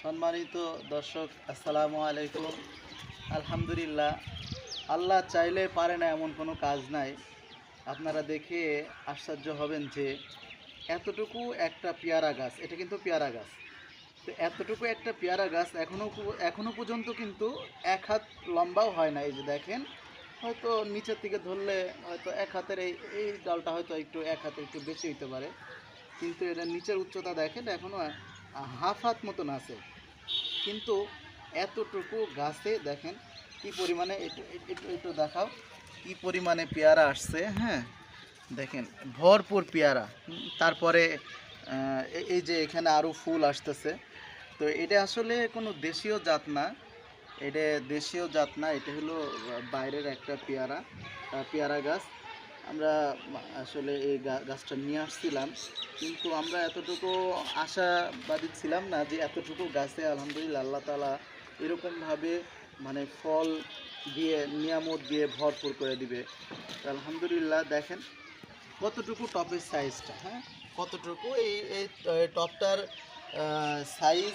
সম্মানিত দর্শক, আসসালামু আলাইকুম। আলহামদুলিল্লাহ, আল্লাহ চাইলে পারে না এমন কোনো কাজ নাই। আপনারা দেখে আশ্চর্য হবেন যে এতটুকু একটা পেয়ারা গাছ, এটা কিন্তু পেয়ারা গাছ। তো এতটুকু একটা পেয়ারা গাছ এখনও পর্যন্ত কিন্তু এক হাত লম্বাও হয় না। এই যে দেখেন, হয়তো নিচের থেকে ধরলে হয়তো এক হাতের এই ডালটা হয়তো একটু এক হাতে একটু বেশি হতে পারে, কিন্তু এটা নিচের উচ্চতা দেখেন এখনও হাফ হাত মতন আছে। কিন্তু এতটুকু গাছে দেখেন কি পরিমাণে, একটু একটু একটু দেখাও কি পরিমাণে পেয়ারা আসছে। হ্যাঁ, দেখেন ভরপুর পেয়ারা। তারপরে এই যে এখানে আরও ফুল আসতেছে। তো এটা আসলে কোনো দেশীয় জাত না, এটা হলো বাইরের একটা পেয়ারা গাছ। আমরা আসলে এই গাছটা নিয়ে আসছিলাম, কিন্তু আমরা এতটুকু আশাবাদী ছিলাম না যে এতটুকু গাছে আলহামদুলিল্লাহ আল্লাহ তাআলা এরকমভাবে মানে ফল দিয়ে নিয়ামত দিয়ে ভরপুর করে দিবে। আলহামদুলিল্লাহ দেখেন কতটুকু টপের সাইজটা। হ্যাঁ, কতটুকু এই এই টপটার সাইজ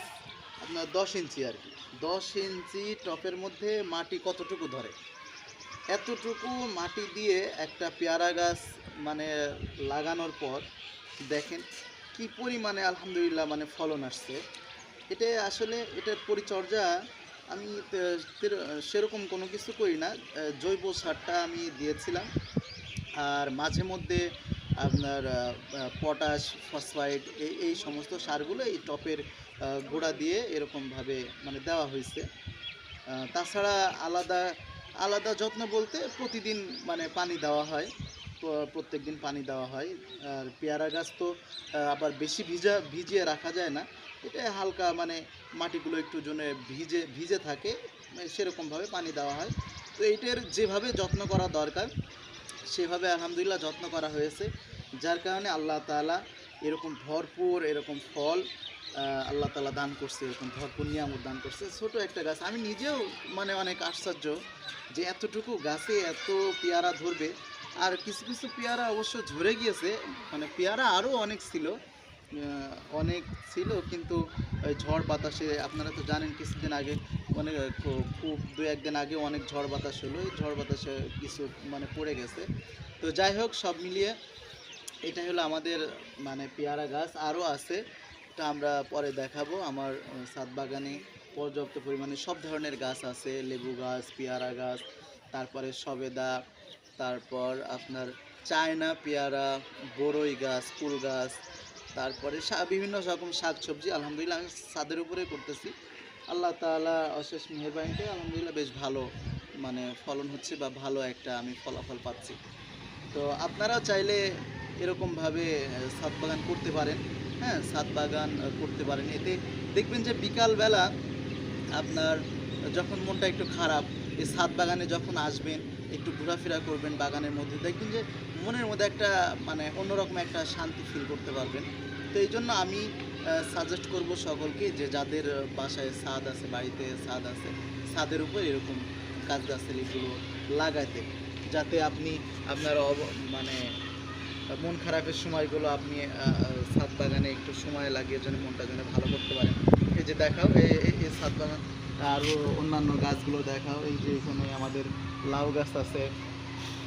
আপনার 10 ইঞ্চি আর কি। 10 ইঞ্চি টপের মধ্যে মাটি কতটুকু ধরে, এতটুকু মাটি দিয়ে একটা পেয়ারা গাছ মানে লাগানোর পর দেখেন কি পরিমাণে আলহামদুলিল্লাহ মানে ফলন আসছে। এটা আসলে এটার পরিচর্যা আমি সেরকম কোনো কিছু করি না। জৈব সারটা আমি দিয়েছিলাম, আর মাঝে মধ্যে আপনার পটাশ, ফসফাইড এই সমস্ত সারগুলো এই টপের গোড়া দিয়ে এরকমভাবে মানে দেওয়া হয়েছে। তাছাড়া আলাদা আলাদা যত্ন বলতে প্রতিদিন মানে পানি দেওয়া হয়, প্রত্যেক দিন পানি দেওয়া হয়। আর পেয়ারা গাছ তো আবার বেশি ভিজিয়ে রাখা যায় না, এটা হালকা মানে মাটিগুলো একটু জন্য ভিজে ভিজে থাকে, সেরকমভাবে পানি দেওয়া হয়। তো এইটার যেভাবে যত্ন করা দরকার সেভাবে আলহামদুলিল্লাহ যত্ন করা হয়েছে, যার কারণে আল্লাহ তাআলা এরকম ভরপুর এরকম ফল আল্লাহ তাআলা দান করছে, এরকম ভরপুর নিয়ামত দান করছে। ছোট একটা গাছ, আমি নিজেও মানে অনেক আশ্চর্য যে এতটুকু গাছে এত পেয়ারা ধরবে। আর কিছু কিছু পেয়ারা অবশ্য ঝরে গিয়েছে, মানে পেয়ারা আরও অনেক ছিল, কিন্তু ওই ঝড় বাতাসে আপনারা তো জানেন কিছুদিন আগে মানে খুব 2-1 দিন আগে অনেক ঝড় বাতাস হলো, এই ঝড় বাতাসে কিছু মানে পড়ে গেছে। তো যাই হোক, সব মিলিয়ে এটা হলো আমাদের মানে পেয়ারা গাছ। আরও আছে, এটা আমরা পরে দেখাবো। আমার ছাদ বাগানে পর্যাপ্ত পরিমাণে সব ধরনের গাছ আছে, লেবু গাছ, পেয়ারা গাছ, তারপরে সবেদা, তারপর আপনার চায়না পেয়ারা, বড়ই গাছ, কুল গাছ, তারপরে বিভিন্ন রকম শাক সবজি আলহামদুলিল্লাহ আমি ছাদের উপরে করতেছি। আল্লাহ তাআলা অশেষ মেহেরবানিতে আলহামদুলিল্লাহ বেশ ভালো মানে ফলন হচ্ছে বা ভালো একটা আমি ফলাফল পাচ্ছি। তো আপনারাও চাইলে এরকমভাবে ছাদ বাগান করতে পারেন। হ্যাঁ, ছাদ বাগান করতে পারেন। এতে দেখবেন যে বিকালবেলা আপনার যখন মনটা একটু খারাপ, এই ছাদ বাগানে যখন আসবেন, একটু ঘোরাফেরা করবেন বাগানের মধ্যে, দেখবেন যে মনের মধ্যে একটা মানে অন্যরকম একটা শান্তি ফিল করতে পারবেন। তো এই জন্য আমি সাজেস্ট করব সকলকে যে যাদের বাসায় ছাদ আছে, বাড়িতে ছাদ আছে, ছাদের উপর এরকম গাছগাছালিগুলো লাগাতে, যাতে আপনি আপনার মানে মন খারাপের সময়গুলো আপনি ছাদ বাগানে একটু সময় লাগিয়ে যেন মনটা যেন ভালো করতে পারেন। এই যে দেখাও এই ছাদ বাগান, আরও অন্যান্য গাছগুলো দেখাও। এই যে এখানে আমাদের লাউ গাছ আছে,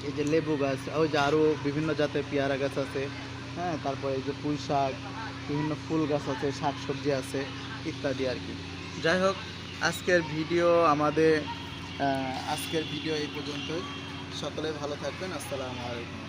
এই যে লেবু গাছ, ওই যে আরও বিভিন্ন জাতের পেয়ারা গাছ আছে। হ্যাঁ, তারপরে এই যে পুঁই শাক, বিভিন্ন ফুল গাছ আছে, শাক সবজি আছে ইত্যাদি আর কি। যাই হোক, আজকের ভিডিও এই পর্যন্তই। সকলে ভালো থাকবেন। আসসালামু আলাইকুম।